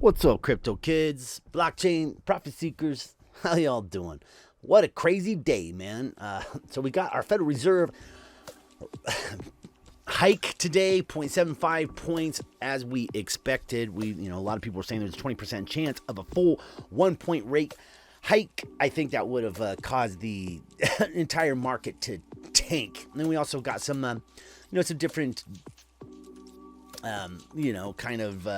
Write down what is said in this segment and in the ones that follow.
What's up, crypto kids, blockchain, profit seekers? How y'all doing? What a crazy day, man. So we got our Federal Reserve hike today, 0.75 points as we expected. A lot of people were saying there's a 20% chance of a full 1 point rate hike. I think that would have caused the entire market to tank. And then we also got some, some different kind of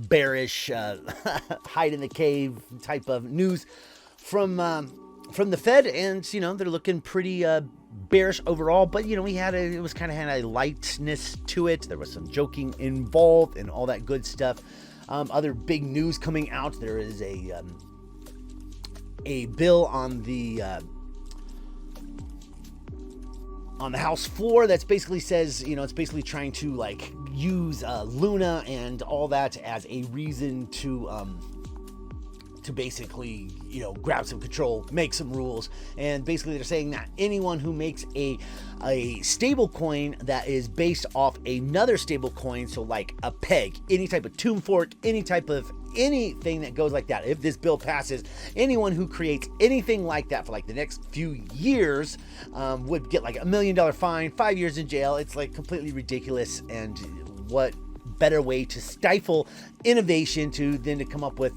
bearish hide in the cave type of news from the Fed, and they're looking pretty bearish overall. But it was kind of had a lightness to it. There was some joking involved and all that good stuff. Other big news coming out: there is a bill on the House floor that's basically says, it's basically trying to use Luna and all that as a reason to basically, grab some control, make some rules. And basically they're saying that anyone who makes a stable coin that is based off another stable coin, so like a peg, any type of tomb fork, any type of anything that goes like that, if this bill passes, anyone who creates anything like that for the next few years would get $1 million fine, 5 years in jail. It's completely ridiculous. And what better way to stifle innovation than to come up with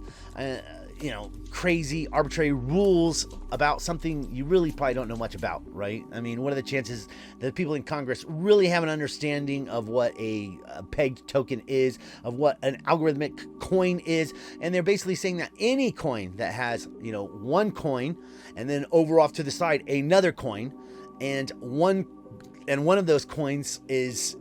crazy arbitrary rules about something you really probably don't know much about, right? I mean, what are the chances that people in Congress really have an understanding of what a pegged token is, of what an algorithmic coin is? And they're basically saying that any coin that has, one coin and then over off to the side another coin, and one of those coins is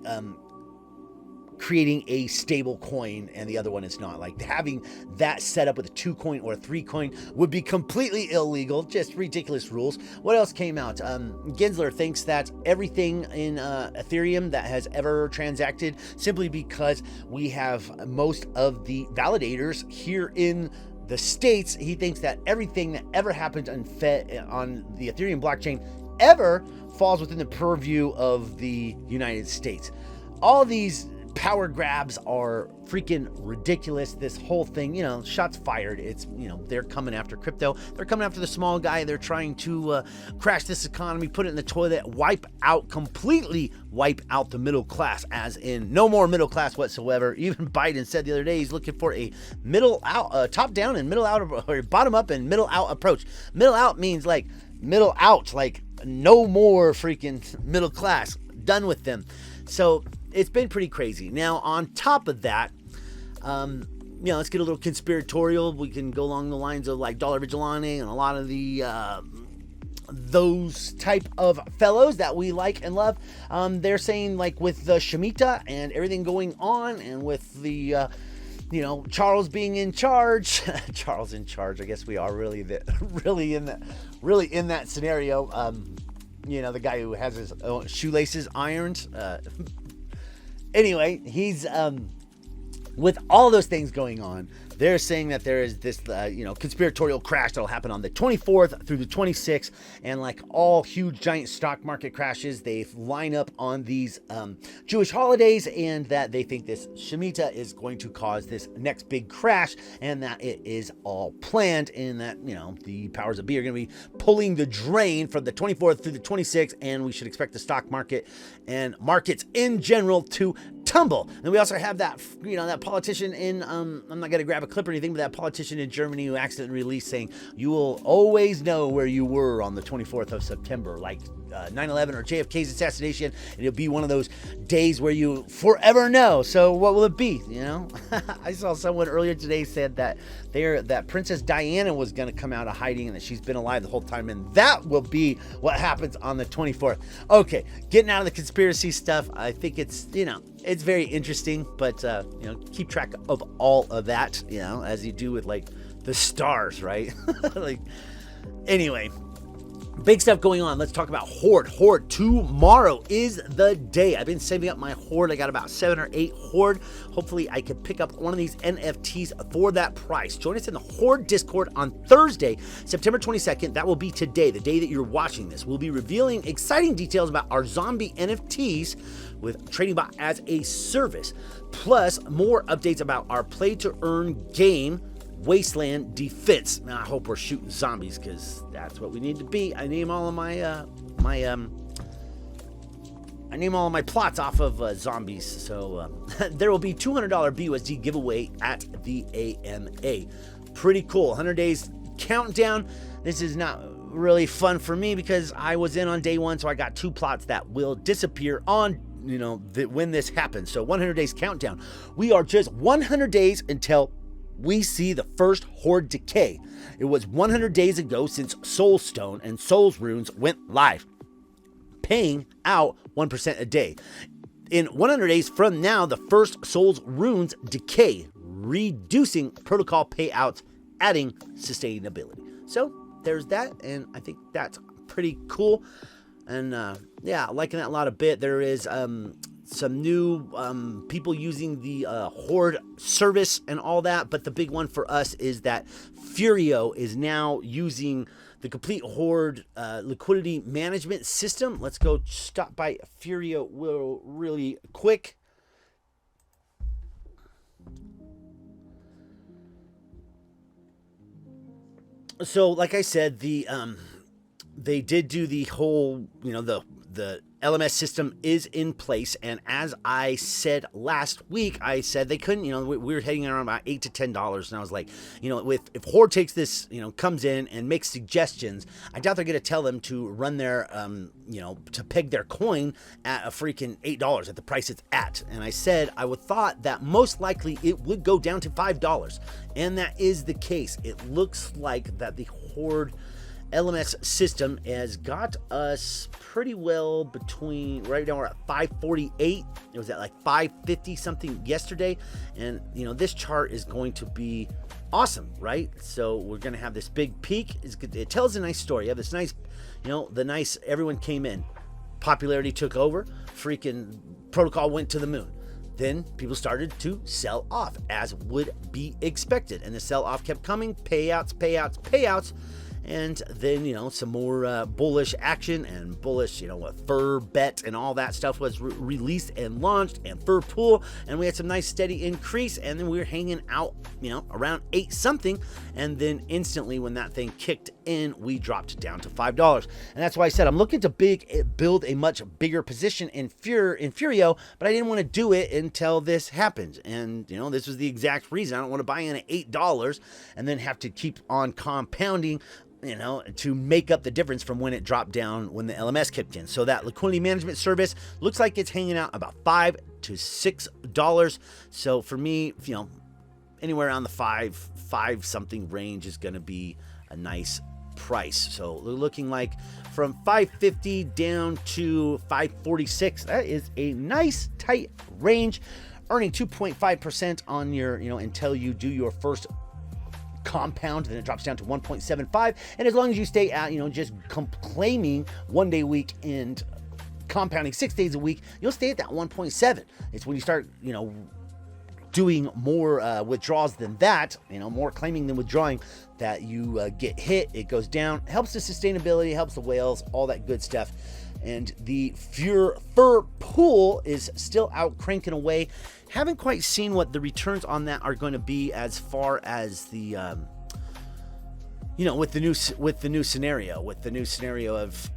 creating a stable coin and the other one is not. Having that set up with a 2 coin or a 3 coin would be completely illegal. Just ridiculous rules. What else came out? Gensler thinks that everything in Ethereum that has ever transacted, simply because we have most of the validators here in the States, he thinks that everything that ever happened on the Ethereum blockchain ever falls within the purview of the United States. All these power grabs are freaking ridiculous. This whole thing, shots fired. It's, they're coming after crypto. They're coming after the small guy. They're trying to crash this economy, put it in the toilet, completely wipe out the middle class, as in no more middle class whatsoever. Even Biden said the other day he's looking for a middle out, top down and middle out, or bottom up and middle out approach. Middle out means middle out, no more freaking middle class. Done with them. So it's been pretty crazy. Now, on top of that, let's get a little conspiratorial. We can go along the lines of Dollar Vigilante and a lot of the those type of fellows that we like and love. They're saying with the Shemitah and everything going on, and with the Charles being in charge. Charles in charge. I guess we are really in that scenario. The guy who has his shoelaces ironed. Anyway, he's with all those things going on, they're saying that there is this conspiratorial crash that'll happen on the 24th through the 26th, and all huge giant stock market crashes, they line up on these Jewish holidays, and that they think this Shemitah is going to cause this next big crash, and that it is all planned, and that the powers that be are going to be pulling the drain from the 24th through the 26th, and we should expect the stock market and markets in general to tumble. And we also have that that politician in I'm not going to grab a clip or anything, but that politician in Germany who accidentally released saying you will always know where you were on the 24th of September, 9/11 or JFK's assassination, and it'll be one of those days where you forever know. So what will it be? I saw someone earlier today said that that Princess Diana was going to come out of hiding and that she's been alive the whole time, and that will be what happens on the 24th. Okay, getting out of the conspiracy stuff, I think it's it's very interesting, but keep track of all of that, as you do with the stars, right? Anyway, Big stuff going on. Let's talk about Horde. Horde, tomorrow is the day. I've been saving up my Horde. I got about 7 or 8 Horde. Hopefully I can pick up one of these NFTs for that price. Join us in the Horde Discord on Thursday, September 22nd. That will be today, the day that you're watching this. We'll be revealing exciting details about our zombie NFTs with Trading Bot as a service, plus more updates about our play-to-earn game, Wasteland Defense. Now, I hope we're shooting zombies because that's what we need to be. I name all of my plots off of zombies. So there will be $200 BUSD giveaway at the AMA. Pretty cool. 100 days countdown. This is not really fun for me because I was in on day 1, so I got 2 plots that will disappear on when this happens. So 100 days countdown. We are just 100 days until we see the first Horde decay. It was 100 days ago since Soulstone and Souls Runes went live, paying out 1% a day. In 100 days from now, the first Souls Runes decay, reducing protocol payouts, adding sustainability. So there's that, and I think that's pretty cool. And yeah, liking that a lot a bit. There is some new people using the Horde service and all that, but the big one for us is that Furio is now using the complete Horde liquidity management system. Let's go stop by Furio really quick. So like I said, they did do the whole, the LMS system is in place, and as I said last week, I said they couldn't, we were heading around about $8 to $10, and I was like, if Horde takes this, comes in and makes suggestions, I doubt they're going to tell them to run their, to peg their coin at a freaking $8 at the price it's at. And I said I would thought that most likely it would go down to $5, and that is the case. It looks like that the Horde LMS system has got us pretty well between, right now we're at 548. It was at like 550 something yesterday, and this chart is going to be awesome, right? So we're going to have this big peak. It tells a nice story. You have this nice, everyone came in, popularity took over, freaking protocol went to the moon. Then people started to sell off, as would be expected, and the sell off kept coming, payouts. And then, some more bullish action and bullish, fur bet and all that stuff was released and launched, and fur pool. And we had some nice steady increase. And then we were hanging out, around 8 something. And then instantly when that thing kicked in, we dropped down to $5. And that's why I said I'm looking to build a much bigger position in Furio, but I didn't want to do it until this happened. And, this was the exact reason. I don't want to buy in at $8 and then have to keep on compounding, to make up the difference from when it dropped down when the LMS kicked in. So that liquidity management service looks like it's hanging out about $5 to $6. So for me, anywhere around the five something range is going to be a nice price. So we're looking like from 550 down to 546. That is a nice tight range, earning 2.5% on your, until you do your first compound, then it drops down to 1.75, and as long as you stay at just claiming 1 day a week and compounding 6 days a week, you'll stay at that 1.7. It's when you start doing more withdrawals than that, more claiming than withdrawing, that you get hit. It goes down, helps the sustainability, helps the whales, all that good stuff. And the fur pool is still out cranking away. Haven't quite seen what the returns on that are going to be as far as the with the new scenario of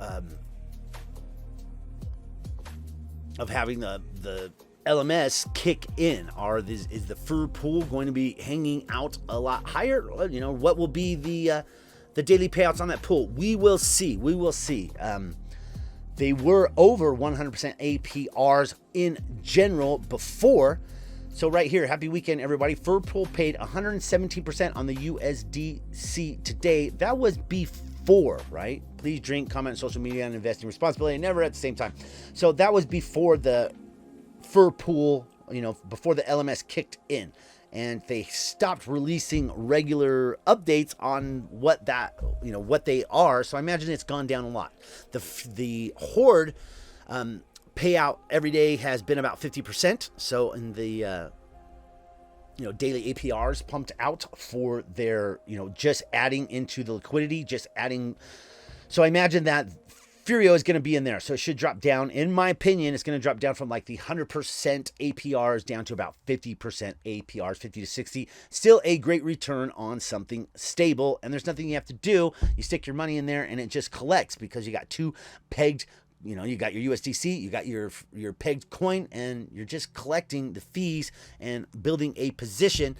having the LMS kick in. Is the fur pool going to be hanging out a lot higher? What will be the daily payouts on that pool? We will see. They were over 100% APRs in general before. So right here, happy weekend, everybody. Fur pool paid 117% on the USDC today. That was before, right? Please drink, comment on social media, and investing responsibly, never at the same time. So that was before the fur pool, before the LMS kicked in. and they stopped releasing regular updates on what that, what they are. So I imagine it's gone down a lot. The Horde payout every day has been about 50%. So in the daily APRs pumped out for their, just adding into the liquidity, just adding. So I imagine that Furio is going to be in there. So it should drop down. In my opinion, it's going to drop down from like the 100% APRs down to about 50% APRs, 50 to 60. Still a great return on something stable. And there's nothing you have to do. You stick your money in there and it just collects because you got two pegged. You got your USDC, you got your pegged coin, and you're just collecting the fees and building a position.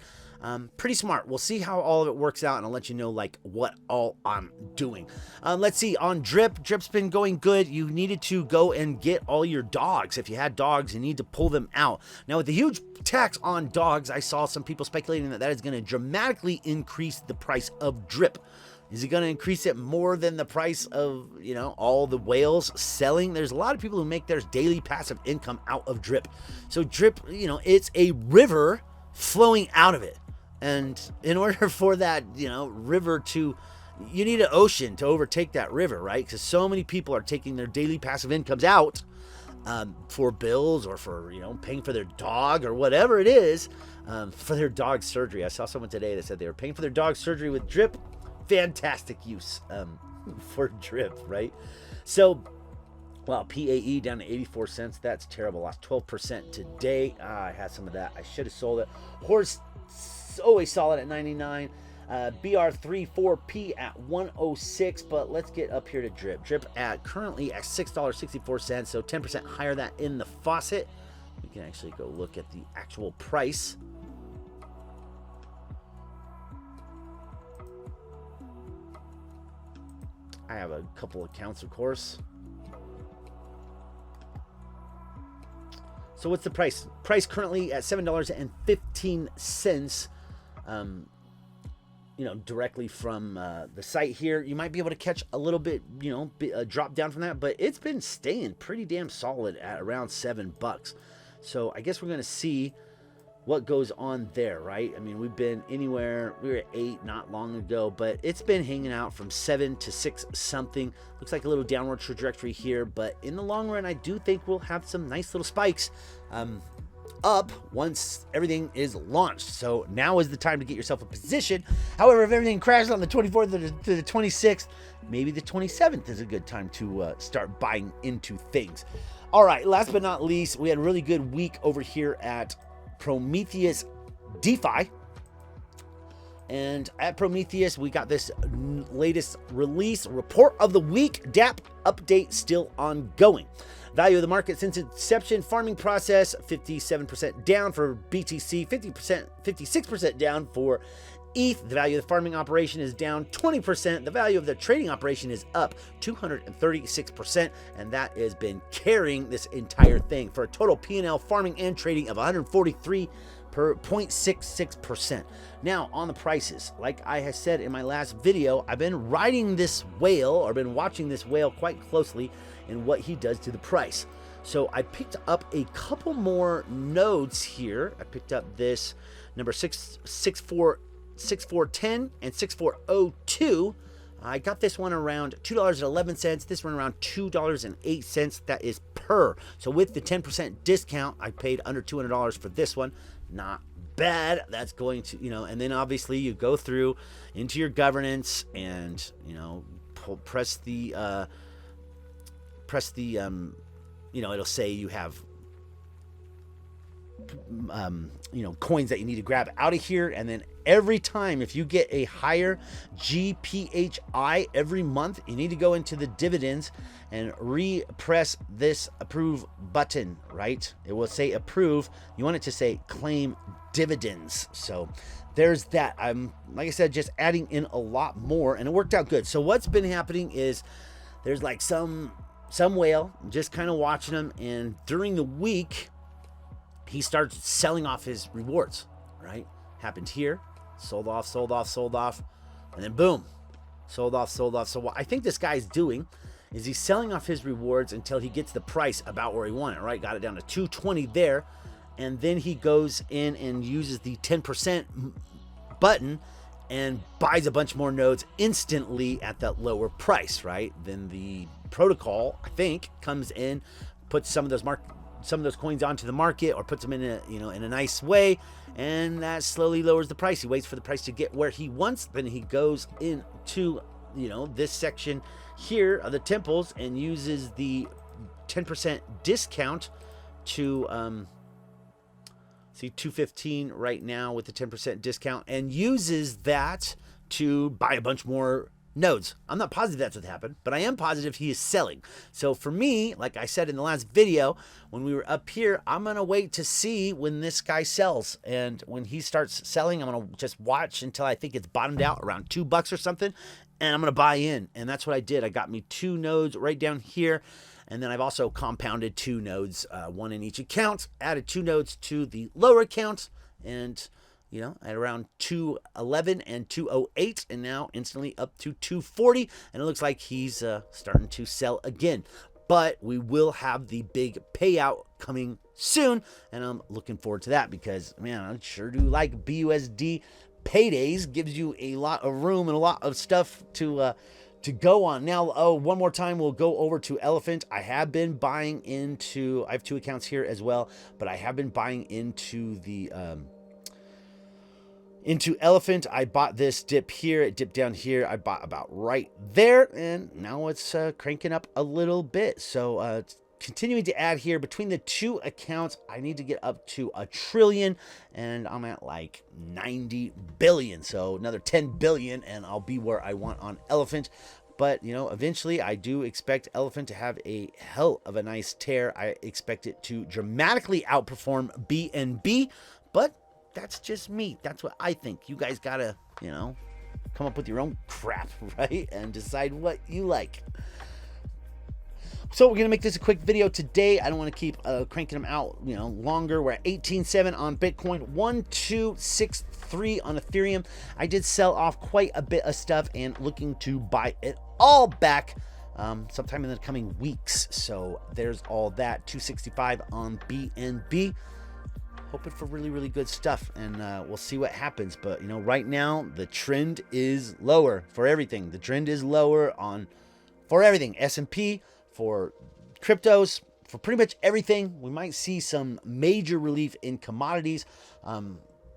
Pretty smart. We'll see how all of it works out, and I'll let you know like what all I'm doing. Let's see on Drip. Drip's been going good. You needed to go and get all your dogs. If you had dogs, you need to pull them out. Now with the huge tax on dogs, I saw some people speculating that is going to dramatically increase the price of Drip. Is it going to increase it more than the price of, all the whales selling? There's a lot of people who make their daily passive income out of Drip. So Drip, it's a river flowing out of it. And in order for that, river to, you need an ocean to overtake that river, right? Because so many people are taking their daily passive incomes out for bills or for, paying for their dog or whatever it is, for their dog surgery. I saw someone today that said they were paying for their dog surgery with Drip. Fantastic use for Drip, right? So, wow, PAE down to 84 cents. That's terrible. Lost 12% today. I had some of that. I should have sold it. Horse always solid at 99. BR34P at 106. But let's get up here to Drip. Drip currently at $6.64. So 10% higher that in the faucet. We can actually go look at the actual price. I have a couple accounts, of course. So what's the price? Price currently at $7.15. Directly from the site here. You might be able to catch a little bit, a drop down from that, but it's been staying pretty damn solid at around $7. So I guess we're going to see what goes on there, right? I mean, we've been anywhere. We were at 8 not long ago, but it's been hanging out from 7 to 6 something. Looks like a little downward trajectory here, but in the long run, I do think we'll have some nice little spikes up once everything is launched. So now is the time to get yourself a position. However, if everything crashes on the 24th to the 26th, maybe the 27th is a good time to start buying into things. All right, last but not least, we had a really good week over here at Prometheus DeFi. And at Prometheus, we got this latest release, report of the week, DApp update still ongoing. Value of the market since inception, farming process, 57% down for BTC, 56% down for ETH. The value of the farming operation is down 20%. The value of the trading operation is up 236%, and that has been carrying this entire thing for a total P&L farming and trading of 143.66%. Now on the prices, like I have said in my last video, I've been riding this whale, or been watching this whale quite closely in what he does to the price. So I picked up a couple more nodes here. I picked up this number 6410 and 6402. I got this one around $2.11. This one around $2.08. That is per. So with the 10% discount, I paid under $200 for this one. Not bad. That's going to, and then obviously you go through into your governance and, press the, it'll say you have coins that you need to grab out of here, and then every time if you get a higher GPHI every month, you need to go into the dividends and re-press this approve button, right? It will say approve. You want it to say claim dividends. So there's that. I'm, like I said, just adding in a lot more, and it worked out good. So what's been happening is there's like some whale, just kind of watching him, and during the week he starts selling off his rewards, right? Happened here, sold off, and then boom, sold off. So what I think this guy's doing is he's selling off his rewards until he gets the price about where he wanted, right? Got it down to 220 there, and then he goes in and uses the 10% button and buys a bunch more nodes instantly at that lower price, right? Then the protocol, I think, comes in, puts some of those coins onto the market, or puts them in a, you know, in a nice way, and that slowly lowers the price. He waits for the price to get where he wants, then he goes into, you know, this section here of the temples and uses the 10% discount to see 215 right now with the 10% discount, and uses that to buy a bunch more nodes. I'm not positive that's what happened, but I am positive he is selling. So for me, like I said in the last video, when we were up here, I'm going to wait to see when this guy sells. And when he starts selling, I'm going to just watch until I think it's bottomed out around $2 or something, and I'm going to buy in. And that's what I did. I got me 2 nodes right down here. And then I've also compounded 2 nodes, 1 in each account, added 2 nodes to the lower account, and, you know, at around 211 and 208, and now instantly up to 240. And it looks like he's starting to sell again. But we will have the big payout coming soon, and I'm looking forward to that because, man, I sure do like BUSD paydays. Gives you a lot of room and a lot of stuff to go on. Now, one more time, we'll go over to Elephant. I have been buying into, I have 2 accounts here as well, but I have been buying into the, into Elephant. I bought this dip here, it dipped down here. I bought about right there, and now it's cranking up a little bit. So, continuing to add here between the 2 accounts, I need to get up to 1 trillion, and I'm at like 90 billion. So another 10 billion, and I'll be where I want on Elephant. But, you know, eventually I do expect Elephant to have a hell of a nice tear. I expect it to dramatically outperform BNB, but that's just me. That's what I think. You guys gotta, you know, come up with your own crap, right? And decide what you like. So we're going to make this a quick video today. I don't want to keep cranking them out, you know, longer. We're at 18.7 on Bitcoin, 1263 on Ethereum. I did sell off quite a bit of stuff and looking to buy it all back sometime in the coming weeks. So there's all that. 265 on BNB. Hoping for really, really good stuff, and we'll see what happens. But, you know, right now the trend is lower for everything. The trend is lower for everything. S&P, for cryptos, for pretty much everything. We might see some major relief in commodities.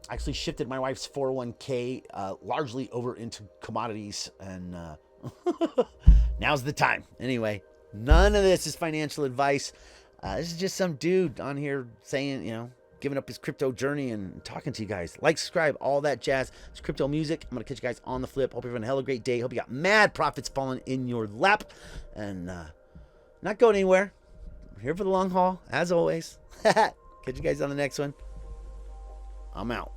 Actually shifted my wife's 401k largely over into commodities, and now's the time. Anyway, none of this is financial advice. This is just some dude on here saying, you know, giving up his crypto journey and talking to you guys. Like, subscribe, all that jazz. It's crypto music. I'm going to catch you guys on the flip. Hope you're having a hell of a great day. Hope you got mad profits falling in your lap. And not going anywhere. I'm here for the long haul, as always. Catch you guys on the next one. I'm out.